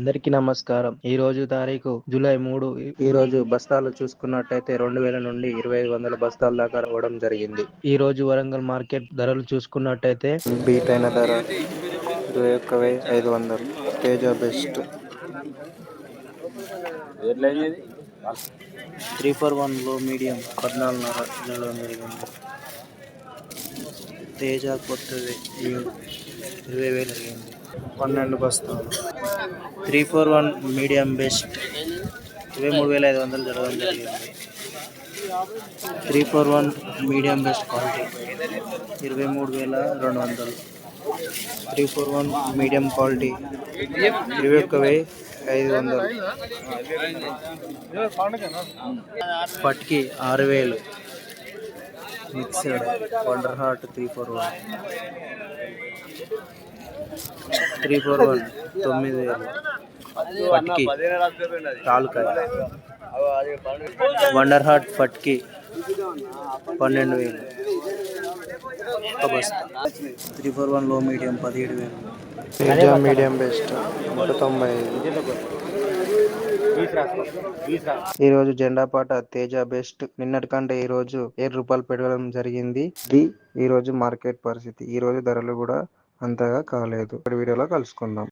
అందరికీ నమస్కారం. ఈ రోజు తారీఖు జూలై 3. ఈ రోజు బస్తాలు చూసుకున్నట్టయితే 2000 నుండి 2500 బస్తాల దాకా రావడం జరిగింది. ఈ రోజు వరంగల్ మార్కెట్ ధరలు చూసుకున్నట్టయితే బీట్ అయిన ధర 21,500. తేజ బెస్ట్ 341 లో మీడియం 14.5 వెళ్ళడం జరిగింది. తేజ కొత్తది 20,000 జరిగింది. 12 బస్తాలు 341 మీడియం బెస్ట్ 23,500 జరగడం జరిగింది. 341 medium best quality 23,200. 341 medium quality 21,500. పట్కి 6,000. Mixed wonder hot 341 9,000. పట్కి తాలుకాయ వండర్ హార్ట్ పట్కి 12,000. ఒక బస్తా 341 లో మీడియం 17,000. Teja medium best 195. ఈ రోజు జెండాపాట తేజ బెస్ట్ నిన్నటి కంటే ఈ రోజు ₹7 పెరగడం జరిగింది. ఈ రోజు మార్కెట్ పరిస్థితి. ఈ రోజు ధరలు కూడా అంతగా కాలేదు. వీడియోలో కలుసుకుందాం.